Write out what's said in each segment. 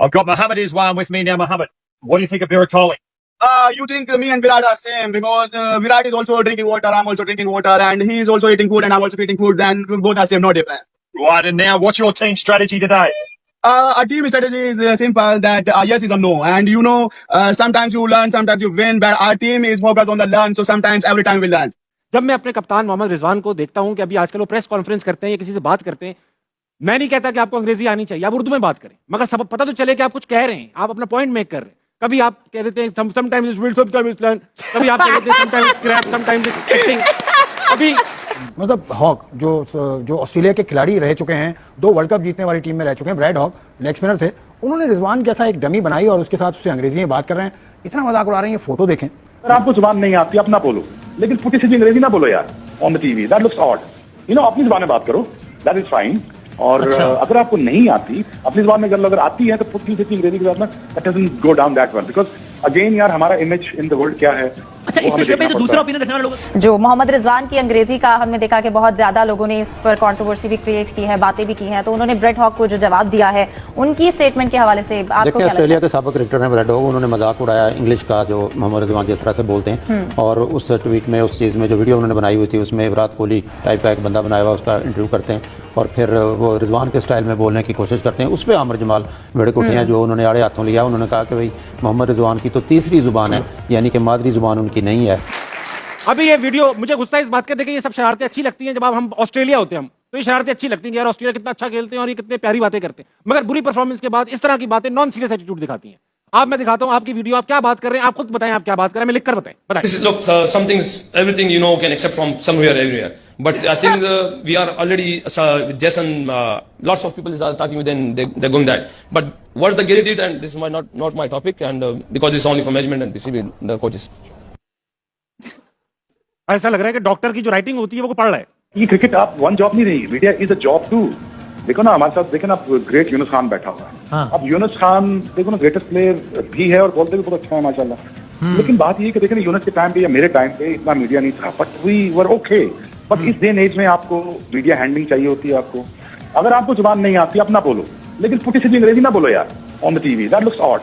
I've got Mohammed Iswan with me now. Mohammed, what do you think of Virat Kohli? You think me and Virat are same because Virat is also drinking water, I'm also drinking water, and he is also eating food and I'm also eating food, and both are same, no different. Right, and now what's your team strategy today? Our team strategy is simple that yes is a no, and sometimes you learn, sometimes you win, but our team is focused on the learn, so sometimes every time we learn. जब मैं अपने कप्तान मोहम्मद रिजवान को देखता हूं कि अभी आजकल वो प्रेस कॉन्फ्रेंस करते हैं या किसी से बात करते हैं, मैं नहीं कहता कि आपको अंग्रेजी आनी चाहिए, आप उर्दू में बात करें, मगर सब पता तो चले कि आप कुछ कह रहे हैं, आप अपना पॉइंट मेक कर रहे हैं। कभी आप कह देते हैं sometimes it's will, sometimes it's learn, कभी आप कह देते हैं sometimes it's crap, sometimes it's acting. अभी मतलब हॉक जो ऑस्ट्रेलिया के खिलाड़ी रह चुके हैं, 2 वर्ल्ड कप जीतने वाली टीम में रह चुके हैं, ब्रैड हॉक लेग स्पिनर थे, उन्होंने रिजवान जैसा एक डमी बनाई और उसके साथ उससे अंग्रेजी में बात कर रहे हैं, इतना मजाक उड़ा रहे हैं। ये फोटो देखें। अगर आपको जुबान नहीं आती अपना बोलो, लेकिन फुटी सीधी अंग्रेजी ना बोलो यार on the TV, that looks odd. अपनी जुबान में बात करो, दैट इज फाइन। और अगर आपको नहीं आती अपनी जुबान में अगर आती है तो फुटी सीधी अंग्रेजी के साथ ना, that doesn't go down that well, because again यार हमारा इमेज इन द वर्ल्ड क्या है। अच्छा, इस विषय पे जो दूसरा ओपिनियन रखने वाले लोग जो मोहम्मद रिजवान की अंग्रेजी का हमने देखा कि बहुत ज्यादा लोगों ने इस पर कंट्रोवर्सी भी क्रिएट की है, बातें भी की हैं, तो उन्होंने ब्रेड हॉक को जो जवाब दिया है उनकी स्टेटमेंट के हवाले से आपको क्या लगता है? ऑस्ट्रेलिया के साबिक क्रिकेटर हैं ब्रेड हॉक, उन्होंने मजाक उड़ाया इंग्लिश का, जो मोहम्मद रिजवान जिस तरह से बोलते हैं, और उस ट्वीट में उस चीज़ में जो वीडियो उन्होंने बनाई हुई थी उसमें विराट कोहली टाइप का एक बंदा बनाया हुआ उसका इंटरव्यू करते हैं और फिर वो रिजवान के स्टाइल में बोलने की कोशिश करते हैं। उस पर आमिर जमाल भड़क उठे हैं, जो उन्होंने आड़े हाथों लिया। उन्होंने कहा कि भाई मोहम्मद रिजवान की तो तीसरी जुबान है, यानी कि मादरी जुबान उनकी नहीं है। अभी ये वीडियो मुझे गुस्सा इस बात का देखिए, ये सब शरारतें अच्छी लगती हैं जब हम ऑस्ट्रेलिया होते हैं, तो ये शरारतें अच्छी लगती हैं यार, ऑस्ट्रेलिया कितना अच्छा खेलते हैं और ये कितने प्यारी बातें करते हैं, मगर बुरी परफॉर्मेंस के बाद इस तरह की बातें नॉन सीरियस एटीट्यूड दिखाती हैं। आप मैं दिखाता हूं आपकी वीडियो, आप क्या बात कर रहे हैं, आप खुद बताएं आप क्या बात कर रहे हैं, मैं लिखकर बताएं। Look, some things, everything can accept from somewhere, everywhere. But I think we are already, Jason, lots of people are talking with them, they're going that. But what the Gary did, and this is not my topic, and because it's only for management and BCB, the coaches. ऐसा लग रहा है कि doctor की जो writing होती है वो पढ़ रहा है। ये क्रिकेट आप वन जॉब नहीं रही, media is a job too. देखो ना हमारे साथ, देखो ना ग्रेट यूनुस खान बैठा हुआ है। हाँ। अब यूनुस खान देखो ना ग्रेटेस्ट प्लेयर भी है और बोलते भी बहुत अच्छा है माशाल्लाह। लेकिन बात ये कि देखो ना यूनुस के टाइम पे या मेरे टाइम पे इतना मीडिया नहीं था, but we were okay. But इस डे एंड एज में आपको मीडिया हैंडलिंग चाहिए होती है आपको। अगर आपको जुबान नहीं आती अपना बोलो, लेकिन फुटी सीधी अंग्रेजी ना बोलो यार on the TV, that looks odd.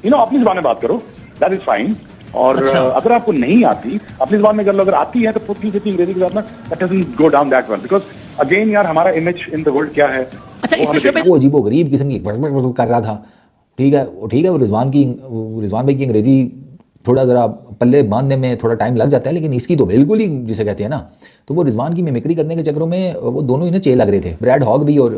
अपनी जुबान में बात करो, दैट इज फाइन। और अगर आपको नहीं आती अपनी जुबान में अगर आती है तो फुटी सीधी अंग्रेजी के साथ ना, that doesn't go down that well, because again यार हमारा इमेज इन द वर्ल्ड क्या है। अच्छा, इस विषय पे वो अजीबोगरीब किस्म की कर रहा था। ठीक है वो रिजवान भाई की अंग्रेजी थोड़ा जरा पल्ले बांधने में थोड़ा टाइम लग जाता है, लेकिन इसकी तो बिल्कुल ही जिसे कहते हैं ना, तो वो रिजवान की मिमिक्री करने के चक्करों में वो दोनों ही ना चेल लग रहे थे, ब्रैड हॉक भी और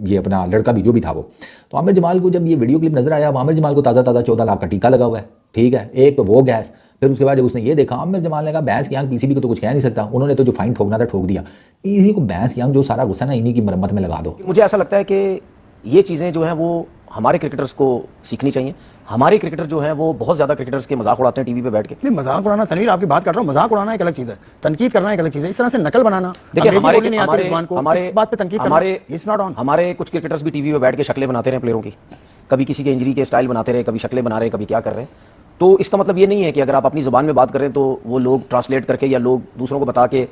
ये अपना लड़का भी जो भी था वो। तो आमिर जमाल को जब ये वीडियो क्लिप नजर आया, आमिर जमाल को ताज़ा 14 लाख का टीका लगा हुआ है। ठीक है, एक तो वो गैस, फिर उसके बाद जब उसने ये देखा, आमिर जमाल ने कहा भैंस की आंख पीसीबी को तो कुछ कह नहीं सकता, उन्होंने तो जो फाइन ठोकना था ठोक दिया। इसी को भैंस की आंख जो सारा गुस्सा ना इन्हीं की मरम्मत में लगा दो। मुझे ऐसा लगता है कि ये चीजें जो हैं वो हमारे क्रिकेटर्स को सीखनी चाहिए। हमारे क्रिकेटर जो हैं वो बहुत ज्यादा क्रिकेटर्स के मजाक उड़ाते हैं टीवी पे बैठ के। नहीं, मजाक उड़ाना तनवीर आपकी बात कर रहा हूँ, मजाक उड़ाना एक अलग चीज है, तनकीद करना एक अलग चीज है। इस तरह से नकल बनाना, देखिए हमारे बात पे तनकीद हमारे कुछ क्रिकेटर्स भी टीवी पे बैठ के शक्लें बनाते रहे प्लेयरों की, कभी किसी के इंजरी के स्टाइल बनाते रहे, कभी शक्लें बना रहे, कभी क्या कर रहे हैं। तो इसका मतलब ये नहीं है कि अगर आप अपनी जुबान में बात करें तो वो लोग ट्रांसलेट करके या लोग दूसरों को बता के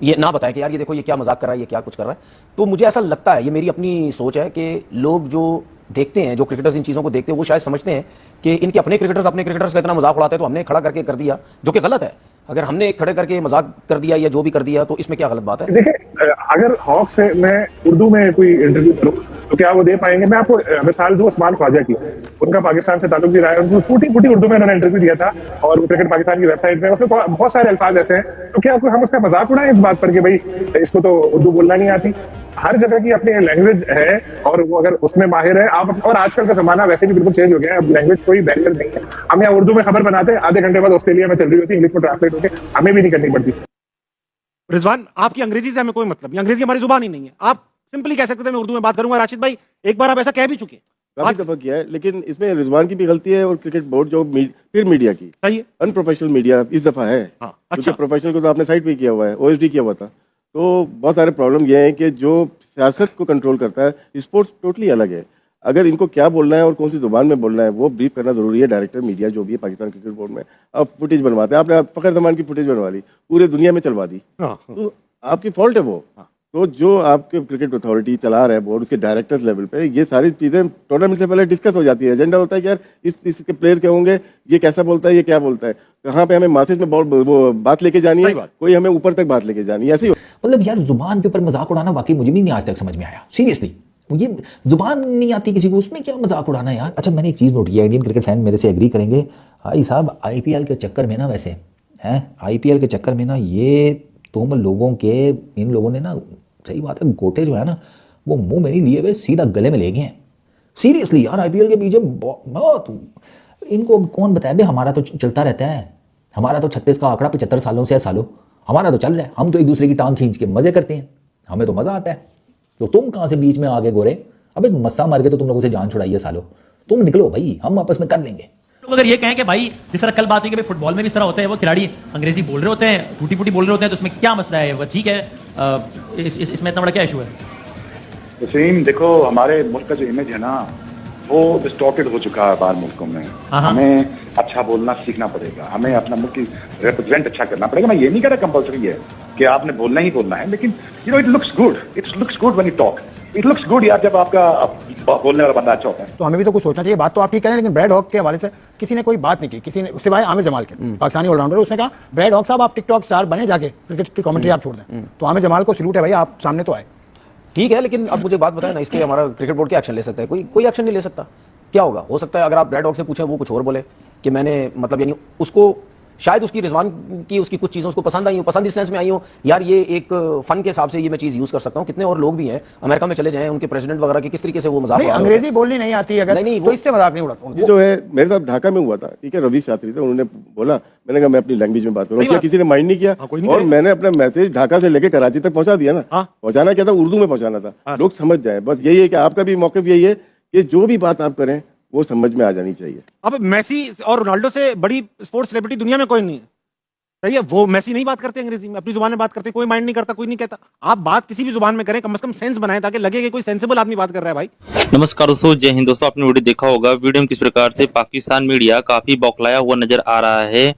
ये ना बताए कि यार ये देखो ये क्या मजाक कर रहा है, ये क्या कुछ कर रहा है। तो मुझे ऐसा लगता है, ये मेरी अपनी सोच है कि लोग जो देखते हैं, जो क्रिकेटर्स इन चीजों को देखते हैं, वो शायद समझते हैं कि इनके अपने क्रिकेटर्स का इतना मजाक उड़ाते हैं तो हमने खड़ा करके कर दिया, जो कि गलत है। अगर हमने खड़े करके मजाक कर दिया या जो भी कर दिया तो इसमें क्या गलत बात है? देखिए, अगर हॉक से मैं उर्दू में कोई इंटरव्यू करूं तो क्या वो दे पाएंगे? मैं आपको मिसाल दूं उस्मान ख्वाजा की, उनका पाकिस्तान से ताल्लुक भी रहा है, उनको फूटी उर्दू में उन्होंने इंटरव्यू दिया था और क्रिकेट पाकिस्तान की वेबसाइट में उसमें बहुत सारे अल्फाज ऐसे हैं। तो क्या हम उसका मजाक उड़ाएं इस बात पर कि भाई इसको तो उर्दू बोलना नहीं आती? हर जगह की अपनी लैंग्वेज है और वो अगर उसमें माहिर है आप, और आजकल का जमाना वैसे भी बिल्कुल चेंज हो गया है, अब लैंग्वेज कोई बैरियर नहीं है। हम यहाँ उर्दू में खबर बनाते हैं, आधे घंटे बाद ऑस्ट्रेलिया में चल रही होती है, इंग्लिश में ट्रांसलेट होकर हमें भी नहीं करनी पड़ती। रिजवान, आपकी अंग्रेजी से हमें कोई मतलब नहीं, अंग्रेजी हमारी जुबान ही नहीं है। आप सिंपली कह सकते थे मैं उर्दू में बात करूंगा। राशिद भाई, एक बार आप ऐसा कह भी चुके हैं, काफी दफा किया है, लेकिन इसमें रिजवान की भी गलती है और क्रिकेट बोर्ड जो फिर मीडिया की सही है। अनप्रोफेशनल मीडिया इस दफा है। हाँ, अच्छा, प्रोफेशनल को तो आपने साइड पे किया हुआ है, ओएसडी किया हुआ था। तो बहुत सारे प्रॉब्लम ये है कि जो सियासत को कंट्रोल करता है, स्पोर्ट्स टोटली अलग है। अगर इनको क्या बोलना है और कौन सी जुबान में बोलना है वो ब्रीफ करना जरूरी है। डायरेक्टर मीडिया जो भी है पाकिस्तान क्रिकेट बोर्ड में, अब फुटेज बनवाते हैं, आपने फखर जमान की फुटेज बनवा ली, पूरे दुनिया में चलवा दी, तो आपकी फॉल्ट है वो। तो जो आपके क्रिकेट अथॉरिटी चला रहे हैं बोर्ड, उसके डायरेक्टर्स लेवल पे ये सारी चीजें टूर्नामेंट से पहले डिस्कस हो जाती है। एजेंडा होता है कि यार इसके प्लेयर क्या होंगे, ये कैसा बोलता है, ये क्या बोलता है, कहाँ पे हमें मैसेज में वो बात लेके जानी है, कोई हमें ऊपर तक बात लेके जानी है, ऐसे ही मतलब यार जुबान के ऊपर मजाक उड़ाना वाकई मुझे भी नहीं आज तक समझ में आया। सीरियसली मुझे जुबान नहीं आती किसी को, उसमें क्या मजाक उड़ाना यार। अच्छा मैंने एक चीज़ नोट किया, इंडियन क्रिकेट फैन मेरे से एग्री करेंगे भाई साहब, आईपीएल के चक्कर में ना, वैसे हैं आईपीएल के चक्कर में ना, ये तुम लोगों के इन लोगों ने ना, सही बात है, गोटे जो है ना वो मुंह में नहीं लिए हुए सीधा गले में ले गए हैं। सीरियसली यार आईपीएल के पीछे बहुत, इनको कौन बताया भाई, हमारा तो चलता रहता है, हमारा तो 36 का आंकड़ा 75 सालों से है सालों, हमारा तो चल रहा है, हम तो एक दूसरे की टांग खींच के मजे करते हैं, हमें तो मजा आता है। तो तुम कहां से बीच में आगे गोरे, अबे मस्सा मार के तो तुम लोगों से जान छुड़ाई है सालों, तुम निकलो भाई, हम आपस में कर लेंगे। तो अगर ये कहें कि भाई जिस तरह कल बात हुई कि भाई फुटबॉल में भी इस तरह होता है, वो खिलाड़ी अंग्रेजी बोल रहे होते हैं, टूटी फूटी बोल रहे होते हैं, तो उसमें क्या मसला है, वो ठीक है, इसमें इतना बड़ा क्या इशू है? वसीम देखो, हमारे मुल्क का जो इमेज है ना वो डिस्टॉर्टेड हो चुका है बाहर मुल्कों में। हमें अच्छा बोलना सीखना पड़ेगा, हमें अपना मुल्क की रिप्रेजेंट अच्छा करना पड़ेगा। मैं ये नहीं कह रहा कंपल्सरी है कि आपने बोलना ही बोलना है, लेकिन you know it looks good when you talk, it looks good यार जब आपका बोलने वाला बंदा अच्छा होता है। तो हमें भी तो कुछ सोचना चाहिए। बात तो आप ठीक कह रहे हैं, लेकिन ब्रैड हॉक के हवाले से किसी ने कोई बात नहीं की, किसी ने सिवाय आमिर जमाल के, पाकिस्तानी ऑलराउंडर, उसने कहा ब्रैड हॉक साहब आप टिकटॉक स्टार बने, जाके क्रिकेट की कमेंट्री आप छोड़ दें। तो आमिर जमाल को सैल्यूट है भाई, आप सामने तो आए, ठीक है, लेकिन अब मुझे बात बताएं ना, इस पे हमारा क्रिकेट बोर्ड क्या एक्शन ले सकता है? कोई एक्शन नहीं ले सकता। क्या होगा? हो सकता है अगर आप ब्रैड हॉक से पूछें वो कुछ और बोले कि मैंने मतलब, यानी उसको शायद उसकी रिजवान की उसकी कुछ चीज़ें उसको पसंद आई हो, पसंद इस सेंस में आई हो, यार ये एक फन के हिसाब से ये मैं चीज़ यूज कर सकता हूँ। कितने और लोग भी हैं अमेरिका में चले जाएं, उनके प्रेसिडेंट वगैरह की किस तरीके से वो मजाक, अंग्रेजी बोलनी नहीं आती अगर नहीं, तो इससे मजाक नहीं उड़ाता। ये जो है मेरे साथ ढाका में हुआ था, ठीक है, रवि शास्त्री थे, उन्होंने बोला, मैंने कहा मैं अपनी लैंग्वेज में बात करूँ, किसी ने माइंड नहीं किया, और मैंने अपना मैसेज ढाका से लेकर कराची तक पहुंचा दिया ना। पहुंचाना क्या था, उर्दू में पहुंचाना था, लोग समझ जाए, बस यही है कि आपका भी मौक़िफ़ यही है कि जो भी बात आप करें वो समझ में आ जानी चाहिए। अब मेसी और रोनाल्डो से बड़ी स्पोर्ट्स सेलिब्रिटी दुनिया में कोई नहीं है, सही है, वो मेसी नहीं बात करते अंग्रेजी में, अपनी जुबान में बात करते, कोई माइंड नहीं करता, कोई नहीं कहता। आप बात किसी भी जुबान में करें, कम से कम सेंस बनाएं, ताकि लगे कि कोई सेंसिबल आदमी बात कर रहा है भाई। नमस्कार दोस्तों, जय हिंद दोस्तों। आपने वीडियो देखा होगा, वीडियो में किस प्रकार से पाकिस्तान मीडिया काफी बौखलाया हुआ नजर आ रहा है।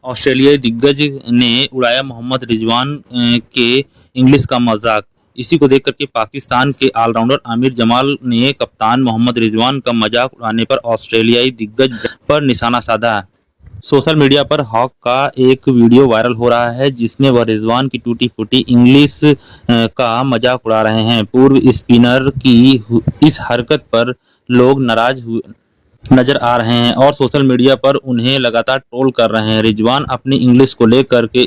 ऑस्ट्रेलियाई दिग्गज ने उड़ाया मोहम्मद रिजवान के इंग्लिश का मजाक। इसी को देख करके पाकिस्तान के ऑलराउंडर आमिर जमाल ने कप्तान मोहम्मद रिजवान का मजाक उड़ाने पर ऑस्ट्रेलियाई दिग्गज पर निशाना साधा। सोशल मीडिया पर हॉक का एक वीडियो वायरल हो रहा है, जिसमें वह रिजवान की टूटी फूटी इंग्लिश का मजाक उड़ा रहे हैं। पूर्व स्पिनर की इस हरकत पर लोग नाराज नजर आ रहे हैं और सोशल मीडिया पर उन्हें लगातार ट्रोल कर रहे हैं। रिजवान अपनी इंग्लिश को लेकर के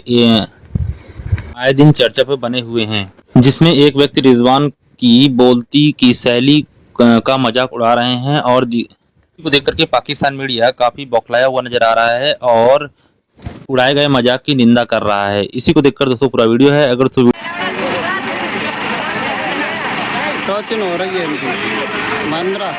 आए दिन चर्चा पर बने हुए हैं, जिसमें एक व्यक्ति रिजवान की बोलती की शैली का मजाक उड़ा रहे हैं और को देख करके पाकिस्तान मीडिया काफी बौखलाया हुआ नजर आ रहा है और उड़ाए गए मजाक की निंदा कर रहा है। इसी को देखकर दोस्तों पूरा वीडियो है, अगर तो हो रही है मंद्रा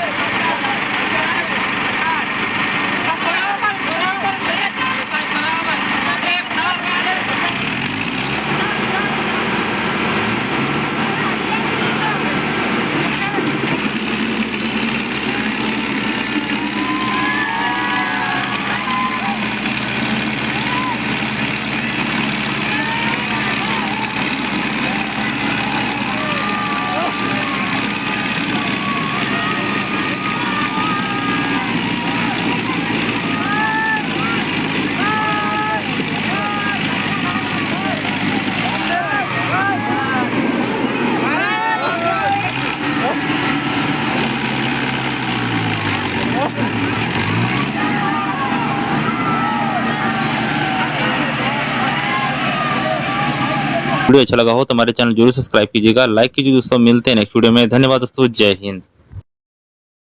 वीडियो अच्छा लगा हो तो हमारे चैनल जरूर सब्सक्राइब कीजिएगा, लाइक कीजिए दोस्तों। मिलते हैं नेक्स्ट वीडियो में, धन्यवाद दोस्तों, जय हिंद।